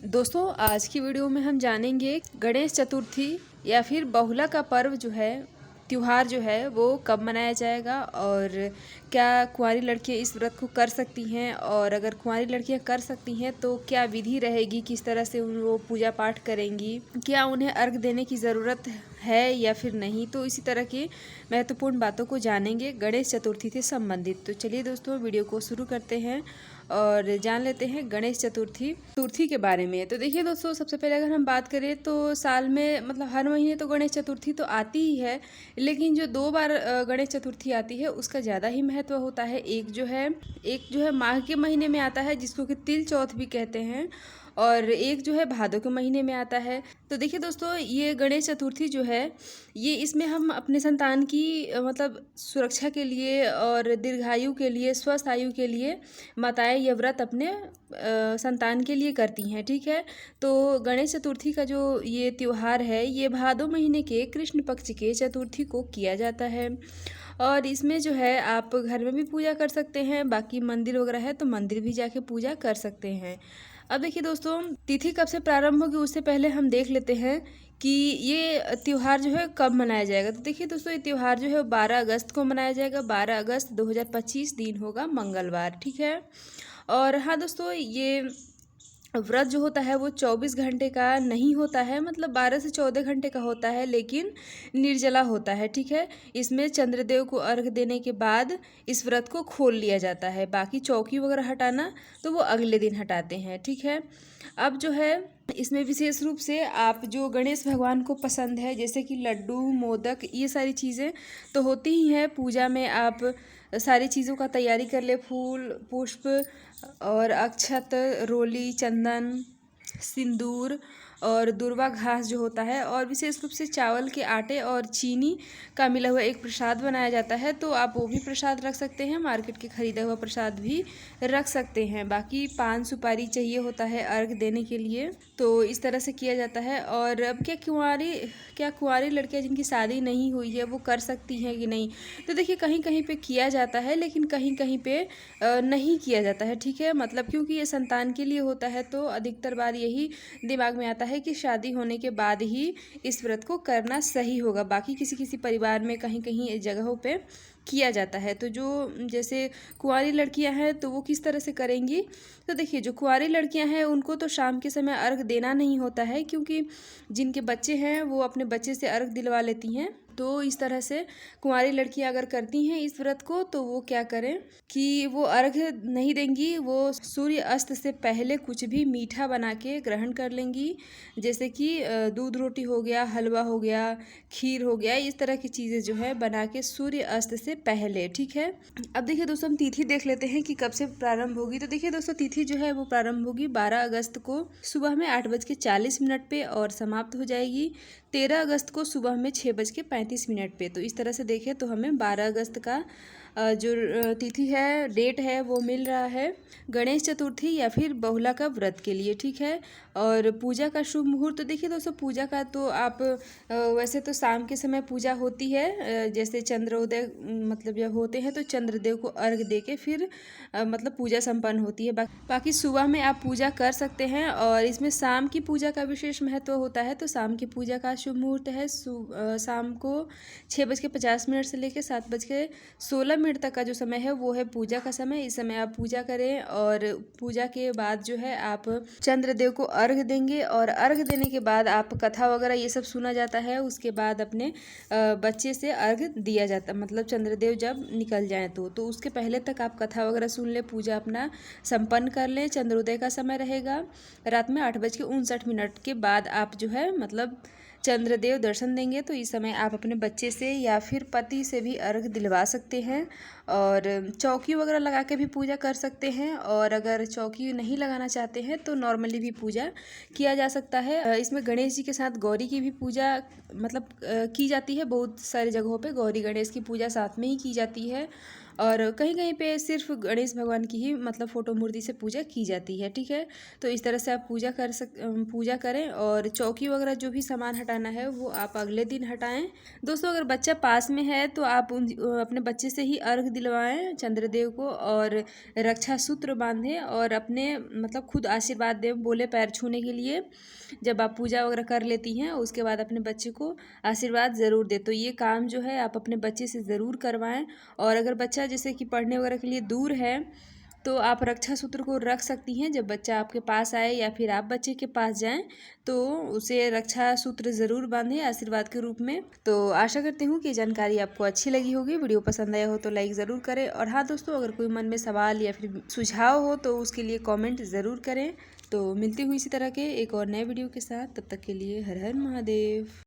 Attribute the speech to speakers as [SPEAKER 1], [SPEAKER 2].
[SPEAKER 1] दोस्तों आज की वीडियो में हम जानेंगे गणेश चतुर्थी या फिर बहुला का पर्व जो है त्योहार जो है वो कब मनाया जाएगा और क्या कुंवारी लड़कियां इस व्रत को कर सकती हैं, और अगर कुंवारी लड़कियां कर सकती हैं तो क्या विधि रहेगी, किस तरह से वो पूजा पाठ करेंगी, क्या उन्हें अर्घ देने की ज़रूरत है या फिर नहीं। तो इसी तरह की महत्वपूर्ण बातों को जानेंगे गणेश चतुर्थी से संबंधित। तो चलिए दोस्तों वीडियो को शुरू करते हैं और जान लेते हैं गणेश चतुर्थी के बारे में। तो देखिए दोस्तों, सबसे पहले अगर हम बात करें तो साल में मतलब हर महीने तो गणेश चतुर्थी तो आती ही है, लेकिन जो 2 बार गणेश चतुर्थी आती है उसका ज़्यादा ही महत्व होता है। एक जो है माघ के महीने में आता है जिसको कि तिल चौथ भी कहते हैं, और एक जो है भादों के महीने में आता है। तो देखिए दोस्तों, ये गणेश चतुर्थी जो है ये इसमें हम अपने संतान की मतलब सुरक्षा के लिए और दीर्घायु के लिए, स्वस्थ आयु के लिए माताएं ये व्रत अपने संतान के लिए करती हैं। ठीक है, तो गणेश चतुर्थी का जो ये त्यौहार है ये भादों महीने के कृष्ण पक्ष के चतुर्थी को किया जाता है, और इसमें जो है आप घर में भी पूजा कर सकते हैं, बाकी मंदिर वगैरह है तो मंदिर भी जाके पूजा कर सकते हैं। अब देखिए दोस्तों, तिथि कब से प्रारंभ होगी उससे पहले हम देख लेते हैं कि ये त्यौहार जो है कब मनाया जाएगा। तो देखिए दोस्तों, ये त्यौहार जो है 12 अगस्त को मनाया जाएगा। 12 अगस्त 2025 दिन होगा मंगलवार। ठीक है, और हाँ दोस्तों, ये व्रत जो होता है वो 24 घंटे का नहीं होता है, मतलब 12 से 14 घंटे का होता है, लेकिन निर्जला होता है। ठीक है, इसमें चंद्रदेव को अर्घ देने के बाद इस व्रत को खोल लिया जाता है। बाकी चौकी वगैरह हटाना तो वो अगले दिन हटाते हैं। ठीक है, अब जो है इसमें विशेष रूप से आप जो गणेश भगवान को पसंद है जैसे कि लड्डू, मोदक, ये सारी चीज़ें तो होती ही हैं पूजा में। आप सारी चीज़ों का तैयारी कर ले, फूल, पुष्प और अक्षत, रोली, चंदन, सिंदूर और दुर्वा घास जो होता है, और विशेष रूप से चावल के आटे और चीनी का मिला हुआ एक प्रसाद बनाया जाता है। तो आप वो भी प्रसाद रख सकते हैं, मार्केट के खरीदा हुआ प्रसाद भी रख सकते हैं। बाकी पान सुपारी चाहिए होता है अर्घ देने के लिए, तो इस तरह से किया जाता है। और अब क्या कुंवारी लड़कियां जिनकी शादी नहीं हुई है वो कर सकती हैं कि नहीं, तो देखिए कहीं कहीं पे किया जाता है लेकिन कहीं कहीं पे नहीं किया जाता है। ठीक है, मतलब क्योंकि ये संतान के लिए होता है तो अधिकतर बार यही दिमाग में आता है कि शादी होने के बाद ही इस व्रत को करना सही होगा। बाकी किसी किसी परिवार में कहीं कहीं जगहों पे किया जाता है। तो जो जैसे कुंवारी लड़कियां हैं तो वो किस तरह से करेंगी, तो देखिए जो कुंवारी लड़कियां हैं उनको तो शाम के समय अर्घ देना नहीं होता है, क्योंकि जिनके बच्चे हैं वो अपने बच्चे से अर्घ दिलवा लेती हैं। तो इस तरह से कुंवारी लड़कियां अगर करती हैं इस व्रत को तो वो क्या करें कि वो अर्घ नहीं देंगी, वो सूर्य अस्त से पहले कुछ भी मीठा बना के ग्रहण कर लेंगी, जैसे कि दूध रोटी हो गया, हलवा हो गया, खीर हो गया, इस तरह की चीज़ें जो है बना के सूर्य अस्त से पहले। ठीक है, अब देखिए दोस्तों, हम तिथि देख लेते हैं कि कब से प्रारंभ होगी। तो देखिए दोस्तों, तिथि जो है वो प्रारंभ होगी 12 अगस्त को सुबह में 8:40 पे और समाप्त हो जाएगी 13 अगस्त को सुबह में 6:35 पे। तो इस तरह से देखें तो हमें 12 अगस्त का जो तिथि है, डेट है, वो मिल रहा है गणेश चतुर्थी या फिर बहुला का व्रत के लिए। ठीक है, और पूजा का शुभ मुहूर्त, तो देखिए दोस्तों पूजा का तो आप वैसे तो शाम के समय पूजा होती है, जैसे चंद्रोदय मतलब जब होते हैं तो चंद्रदेव को अर्घ दे के फिर मतलब पूजा संपन्न होती है। बाकी सुबह में आप पूजा कर सकते हैं, और इसमें शाम की पूजा का विशेष महत्व होता है। तो शाम की पूजा का शुभ मुहूर्त है शाम को 6:50 से लेकर 7:16 तक का जो समय है वो है पूजा का समय। इस समय आप पूजा करें, और पूजा के बाद जो है आप चंद्रदेव को अर्घ देंगे, और अर्घ देने के बाद आप कथा वगैरह ये सब सुना जाता है। उसके बाद अपने बच्चे से अर्घ दिया जाता, मतलब चंद्रदेव जब निकल जाएं तो उसके पहले तक आप कथा वगैरह सुन लें, पूजा अपना संपन्न कर लें। चंद्रोदय का समय रहेगा रात में 8:59 के बाद आप जो है मतलब चंद्रदेव दर्शन देंगे। तो इस समय आप अपने बच्चे से या फिर पति से भी अर्घ दिलवा सकते हैं, और चौकी वगैरह लगा के भी पूजा कर सकते हैं, और अगर चौकी नहीं लगाना चाहते हैं तो नॉर्मली भी पूजा किया जा सकता है। इसमें गणेश जी के साथ गौरी की भी पूजा मतलब की जाती है। बहुत सारी जगहों पे गौरी गणेश की पूजा साथ में ही की जाती है, और कहीं कहीं पे सिर्फ गणेश भगवान की ही मतलब फ़ोटो मूर्ति से पूजा की जाती है। ठीक है, तो इस तरह से आप पूजा करें, और चौकी वगैरह जो भी सामान हटाना है वो आप अगले दिन हटाएं। दोस्तों, अगर बच्चा पास में है तो आप अपने बच्चे से ही अर्घ दिलवाएं चंद्रदेव को और रक्षा सूत्र बांधें और अपने मतलब खुद आशीर्वाद दें, बोले पैर छूने के लिए। जब आप पूजा वगैरह कर लेती हैं उसके बाद अपने बच्चे को आशीर्वाद ज़रूर दें। तो ये काम जो है आप अपने बच्चे से ज़रूर करवाएं। और अगर बच्चा जैसे कि पढ़ने वगैरह के लिए दूर है तो आप रक्षा सूत्र को रख सकती हैं। जब बच्चा आपके पास आए या फिर आप बच्चे के पास जाएं तो उसे रक्षा सूत्र ज़रूर बांधें आशीर्वाद के रूप में। तो आशा करती हूँ कि जानकारी आपको अच्छी लगी होगी। वीडियो पसंद आया हो तो लाइक ज़रूर करें। और हाँ दोस्तों, अगर कोई मन में सवाल या फिर सुझाव हो तो उसके लिए कॉमेंट ज़रूर करें। तो मिलती हुई इसी तरह के एक और नए वीडियो के साथ, तब तक के लिए हर हर महादेव।